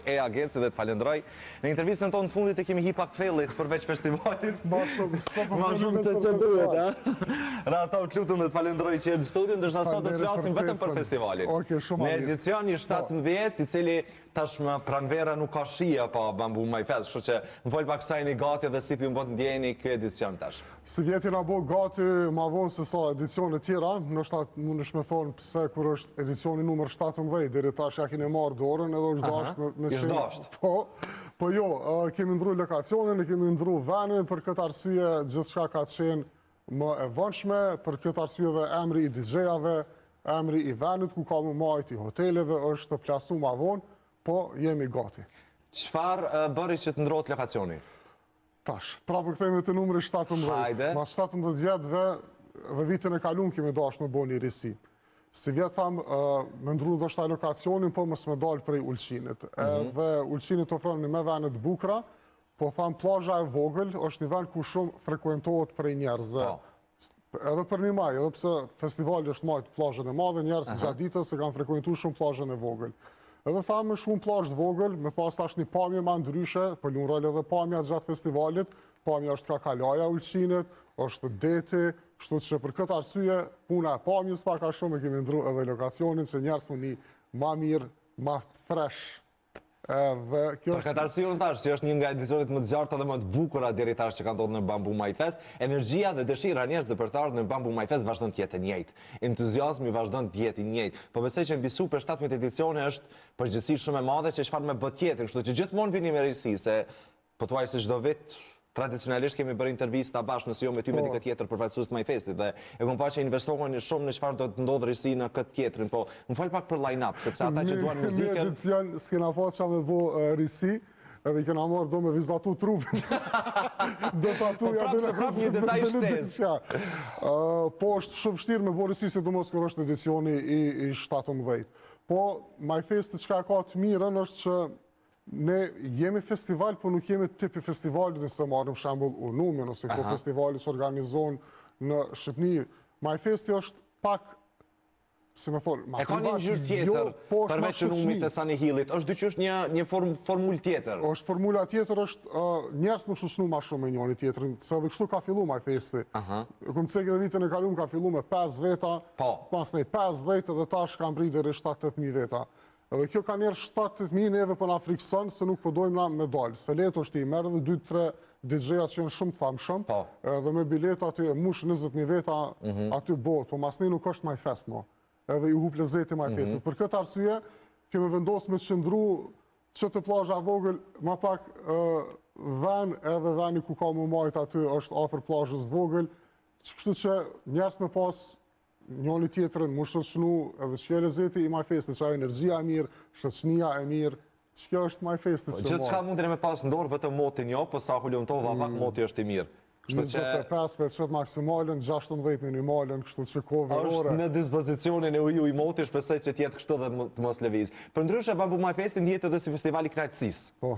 Agenci dhe të falenderoj. Në intervistën tonë të fundit e kemi hi pak thellit përveç festivalit. Ma shumë se që duhet, ha? Rata të lutëm dhe të falenderoj që në studion, ndërsa sot të flasim vetëm për festivalin. Në edicioni 17, i cili tashmë pranvera nuk ka shia pa Bamboo My Fest, kështu që më folë pak sajni gati dhe si për mbot ndjeni kjo edicion tash. Si vjeti nga bo gati ma vonë se sa edicione tjera, nështë mund është me thonë pëse kur është edicioni numër 17, deri tash ja kine marrë dorën edhe është dasht me shenë. Po jo, kemi ndru lokacionin, kemi ndru venin, për këtë arsye gjithë shka ka të shenë më e vënshme, për këtë arsye dhe emri i DJ-ave, emri i venit ku ka më majt i hoteleve është të plasu ma vonë, po jemi gati. Qfar bëri që të ndrojt lokacioni? Tash, pra për këthejme të numëri 17. Hajde. Ma 17 vjetëve dhe vitën e kalun kemi dash me bo një risi. Si vjetë thamë, me ndru dhe shtaj lokacionin, po mësë me dalë prej Ulqinit. Dhe Ulqinit ofron me venet bukra, po thamë plazha e vogël është një vend ku shumë frekuentohet prej njerëzve. Edhe për një maj, edhe pse festivali është majtë plazhën e madhe, njerëz të gjatë ditës se kanë frekuentu shumë plazhën e vogël. Edhe thamë shumë plazh të vogël, me pas tash një pamje ma ndryshe, për lunë rol edhe pamja gjatë festivalit, pamja është ka kalaja Ulqinit, është deti, kështu që për këtë arsye, puna e pamjës pak a shumë e kemi ndru edhe lokacionin, që njerës më një ma mirë, ma fresh. Për këtë arsye unë thash, që është një nga edicionit më të gjarta dhe më të bukura deri tash që kanë ndodhur në Bamboo My Fest, energjia dhe dëshira njerëzve për të ardhur në Bamboo My Fest vazhdon të jetë e njëjtë. Entuziazmi vazhdon të jetë i njëjtë. Po besoj që mbi super 17 edicione është përgjithësi shumë e madhe që çfarë më bë tjetër, kështu që gjithmonë vini me risi se pothuaj se çdo vit tradicionalisht kemi bërë intervista bashkë nëse jo me ty me dikë tjetër përfaqësues të My Festit dhe e kam parë që investohen shumë në çfarë do të ndodhë risi në këtë tjetrin, po më fal pak për line-up, sepse ata që duan muzikën. Në edicion s'kena pas çfarë me bë risi, edhe kena marrë do me vizatu trupin. Do tatuja dhe prapë një detaj shtesë. Po është shumë vështirë me bë risi, sidomos kur është edicioni i 17. Po My Festi çka ka të mirën është që ne jemi festival, po nuk jemi tipi festivalit, nëse marrim shembull Unumi, nëse ko festivali që organizon në Shqipni. My Festi është pak, si me thonë, e ka një ngjyrë tjetër, përveç Unumit e Sunny Hillit, është dyqysh një formul tjetër. Është formula tjetër, është njerëz nuk shoqënu ma shumë me njëri tjetrin, se edhe kështu ka fillu My Festi. Kom cek edhe vitën e kalum ka fillu me 5 veta, pas nej 50 edhe tash kam bri deri 7-8.000 veta. Edhe kjo ka njerë 7-8.000 neve për na frikson se nuk përdojmë na me dalë. Se leto është i merë dhe 2-3 DJ-at që jenë shumë të famshëm, edhe me bileta aty mush 20.000 veta aty botë, po mas ne nuk është My Fest mo, edhe ju hup lezeti My Festit. Për këtë arsye, kemi vendosë me qëndru që të plazha vogël, ma pak ven edhe veni ku ka më majt aty është afër plazhës vogël, kështu që njerës me pas njëni tjetërën, mu shoqënu edhe që e lezeti i My Festit, që a energjia e mirë, shoqënia e mirë, që kjo është My Festit që gjithë çka mundin me pas ndorë vetëm motin jo, po sa hullumtova pak moti është i mirë. 25 maksimalën, 16 minimalën, kështu që ko verore. Është në dispozicionin e uju i moti, shpresoj që tjetë kështu dhe të mos lëviz. Për ndryshe, Bamboo My Festi ndjetë edhe si festivali knaqësisë. Po.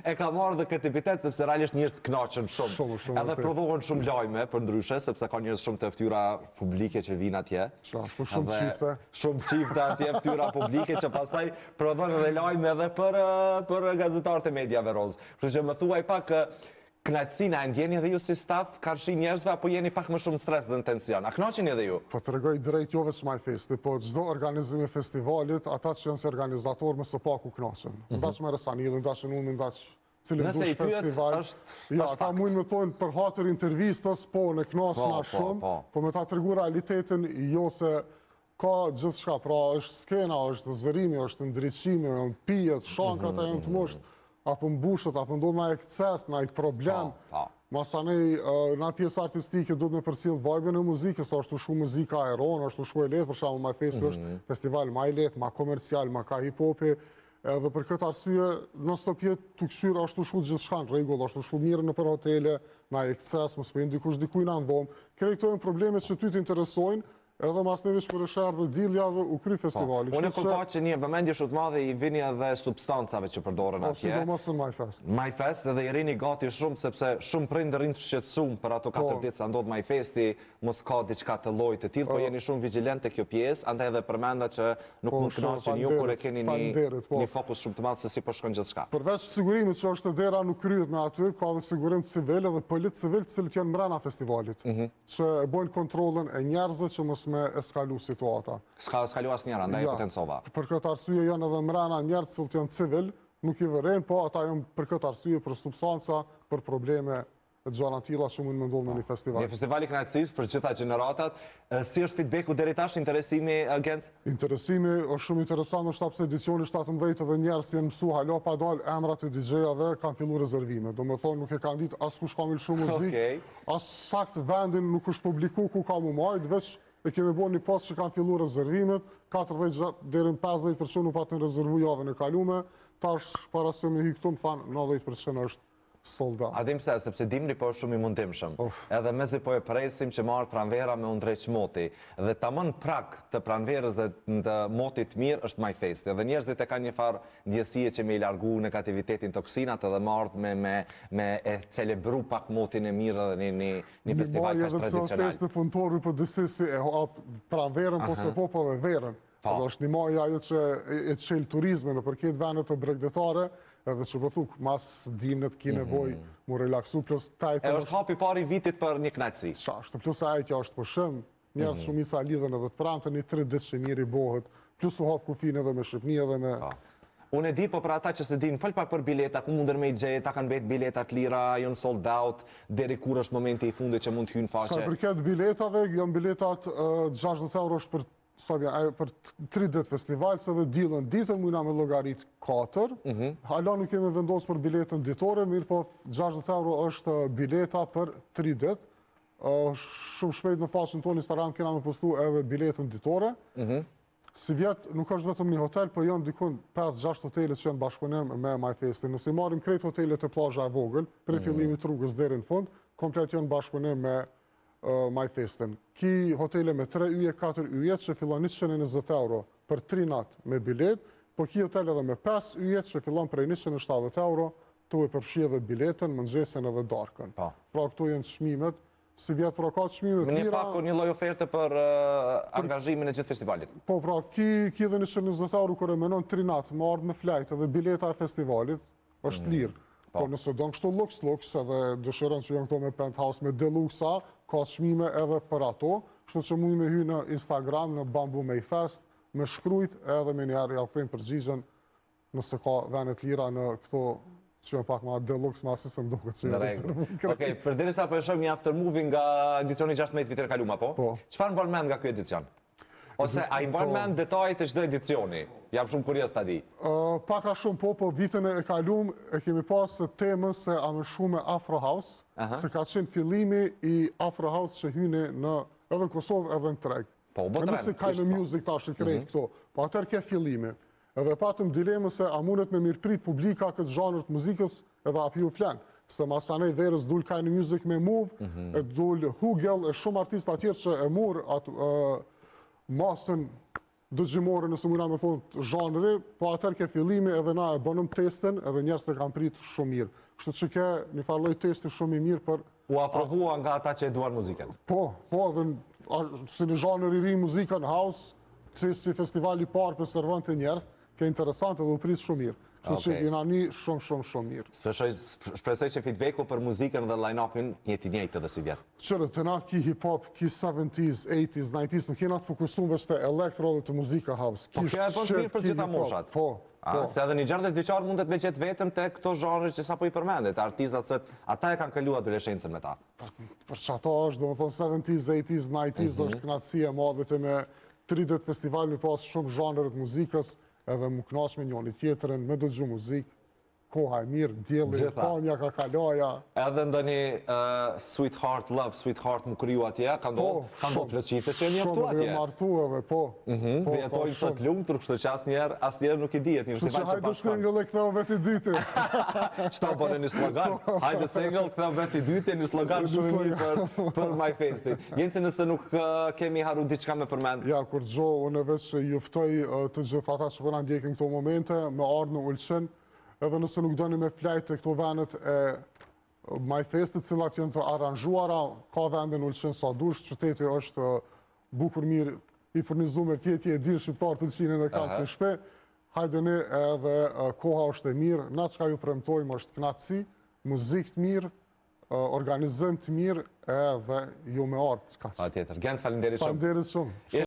E ka marrë dhe këtë epitet, sepse realisht njërës të knaqën shumë. Edhe prodhohen shumë lajme, për ndryshe, sepse ka njërës shumë të ftyra publike që vinë atje. Shumë qifte. Shumë qifte atje, ftyra publike, që pastaj prodhohen edhe lajme edhe për gazetarët e mediave rozë. Kështu që më thuaj pak knaqësina, e ndjeni edhe ju si staf, karshi njerëzve, apo jeni pak më shumë stres dhe në tension? A knaqeni edhe ju? Po të regoj drejt jo veç My Festi, po gjdo organizimi festivalit, ata që janë si organizator më së paku knaqen. Ndash me Resanilin, ndash në unë, ndash cilin dush festival. Ja, ata mujnë me tojnë për hatër intervistës, po në knaqena shumë, po me ta të regu realitetin, jo se ka gjithë shka, pra është skena, është zërimi, është ndryqimi, pijet, shankat e të mështë, apo mbushët, apo ndodhë na ekces, na i problem. Masanej, na pjesë artistike do të me përcil vajbën e muzikës, është shu muzika e ronë, është shu e letë, për shamu My Festi është festival ma i letë, ma komercial, ma ka hip-hopi, edhe për këtë arsye, në stopjet të këshyrë është shu gjithë shkanë regull, është shu mirë në për hotele, na ekces, më s'pejnë dikush dikujna në dhomë. Kërejtojnë problemet që ty të interesojnë, edhe mas në vishë për e shërë dhe diljave u kry festivali. Unë e përpa që një vëmendje shumë të madhe i vini edhe substancave që përdoren atje. Sidomos në MyFest. MyFest edhe i rini gati shumë, sepse shumë prindër rinë të shqetësum për ato 4 ditë sa ndodh MyFesti, mos ka diçka të llojit të tillë, po jeni shumë vigjilent te kjo pjesë, andaj edhe përmenda që nuk mund të kënaqeni ju kur e keni një fokus shumë të madh se si po shkon gjithçka. Përveç sigurimit që është dera nuk kryhet me aty, ka dhe sigurim civil edhe polic civil të cilët janë mbrana festivalit, që e bojnë kontrollën e njerëzve që mos me eskalu situata. S'ka eskalu asnjëra, andaj e potencova. Për këtë arsye janë edhe mbrana njerëz që janë civil, nuk i vëren, po ata janë për këtë arsye për substanca, për probleme e gjana tilla që mund me ndodhë në një festival. Një festival i kënaqësisë për gjitha gjeneratat. Si është feedbacku deri tash, interesimi Gens? Interesimi është shumë interesant, është pse edicioni 17 dhe njerëz janë mësu hala pa dal emrat e DJ-ave kanë filluar rezervime. Domethënë nuk e kanë ditë as kush ka më shumë muzikë, as sakt vendin nuk është publiku ku ka më majt, veç e kemi bërë një pas që kanë filluar rezervimet, 40 deri në 50% u patën rezervu javën e kalume, tash para se me hy këtu më thanë 90% është sold out. A dim se, sepse dimri po është shumë i mundimshëm. Edhe mezi po e presim që marrë pranvera me undreq moti. Dhe tamën prak të pranverës dhe të motit mirë është MyFest. Edhe njerëzit e ka një farë ndjesie që me i largu negativitetin toksinat edhe marrë me e celebru pak motin e mirë dhe një festival kaq tradicional. Një maj edhe në punëtorë për dësisi e hap pranverën, po se po dhe verën. është një maj ajo që e qelë turizme në përket venet të bregdetare, edhe që pëthuk, mas dimnet ki nevoj mu relaksu, plus tajtë... E është hapi pari vitit për një knajtësi? Qashtë, plus ajtja është për shëm, njerës shumisa lidhen edhe të pramtë, një 3 ditë që mirë i bohet, plus u hap kufin edhe me Shqipni edhe me... Unë e di, po për ata që se din, fol pak për bileta, ku mundër me i gjej, ta kanë bet biletat lira, janë sold out, deri kur është momenti i fundit që mund të hynë faqe? Sa përket biletave, janë biletat 60 euro është për 3 ditë festival, se dhe dilën ditën mujna me logarit 4. Hala nuk kemi vendosë për biletën ditore, mirë po 60 euro është bileta për 3 ditë. Shumë shpejt në faqën tonë Instagram kena me postu edhe biletën ditore. Si vjetë nuk është vetëm një hotel, po janë dikun 5-6 hotelet që janë bashkëpunim me MyFestin. Nëse marim krejt hotelet e plazha e vogël, prej fillimit rrugës deri në fund, komplet janë bashkëpunim me MyFestin. Ki hotele me 3 yje, 4 yje që fillon 120 euro për 3 natë me bilet, po ki hotel edhe me 5 yje që fillon prej 170 euro, tu e përfshi edhe biletën, mëngjesin edhe darkën. Pra këto janë çmimet, si vjetë pra ka çmimet tjera... Një pak o një lloj oferte për angazhimin e gjithë festivalit. Po pra, ki edhe 120 euro kër e menon 3 natë, më ardhë me flajt edhe bileta e festivalit, është lirë. Po nëse do në kështu lux, edhe dëshërën që janë këto me penthouse, me deluxa, ka çmime edhe për ato, kështu që mund me hy në Instagram, në Bamboo MyFest, me shkrujt edhe me njerë ja këtojnë përgjigjen nëse ka venet lira në këto që janë pak ma deluxe, ma asë se më do këtë që rezervu. Okej, për diri sa për shumë një aftermoving nga edicioni 16 vitër kaluma, po? Qëfar më bërë mend nga kjo edicion? Ose a i bërë mend detajt e çdo edicioni? Jam shumë kurioz ta di. Paka shumë po vitën e kalum e kemi pasë temën se a më shumë Afro House, se ka qenë fillimi i Afro House që hyni në edhe në Kosovë edhe në treg. Po, bo trend. Nëse ka në music ta është krejt këto, po atër ke fillimi. Edhe patëm dilemën se a mundet me mirëprit publika këtë zhanër të muzikës edhe api u flenë. Se masanej verës dul ka në music me move, e dul Hugel, e shumë artista tjerë që e murë masën dëgjimore nëse mujna me thonë zhanëri, po atër ke fillimi edhe na e bënëm testin edhe njerës të kam prit shumë mirë. Kështu që ke një farloj testi shumë i mirë për... U aprovua nga ata që e duan muzikën? Po, edhe si një zhanër i ri muzikën house, si festivali parë për servën të njerës, ke interesant edhe u prit shumë mirë. Kështu që jena një shumë mirë. Shpresoj që feedbacku për muzikën dhe line-upin njëti njëjtë edhe si vjetë. Qërë, të na ki hip-hop, ki 70s, 80s, 90s, më kena të fokusun veç të elektro dhe të muzika house. Po kjo e bënd mirë për gjitha moshat. Po. Se edhe një 60 vjeçar mundet me qëtë vetëm të këto zhanër që sa po i përmendet, artistat se ata e kanë këllu adoleshencën me ta. Për që ato është, do më thonë 70s, 80s, 90s, është knatësi e madhe të me 30 festival me pas shumë zhanërët muzikës, edhe më knaq me njëni tjetërën, me dëgju muzikë. koha e mirë, dielli, pamja ka kalaja. Edhe ndonjë sweetheart, love, sweetheart më kriju atje, ka ndodhë pleqite që njëftu atje. Shumë dhe martu edhe, po. Dhe jetojnë sot lumtur, kështu që asnjëherë nuk i dihet një festival që hajde single e këtheu veti dyti. Qëta bëne një slogan? Hajde single, këtheu veti dyti, një slogan shumë i mirë për My Festi. Jente nëse nuk kemi haru diçka me përmend? Ja, kur gjo, unë veç që juftoj të gjithë ata që përna ndjekin këto momente, me ardhë në Ulqin, edhe nëse nuk doni me flajt të këto venet e My Festit, cilat jenë të aranjuara, ka vendin Ulqin sa dush, qyteti është bukur mirë, i furnizu me fjetje e dirë shqiptar të Ulqinin e ka si shpe, hajdeni edhe koha është e mirë, na qka ju premtojmë është knatësi, muzik të mirë, organizim të mirë edhe ju me artë. Pa tjetër. Gens, falenderit shumë. Falenderit shumë.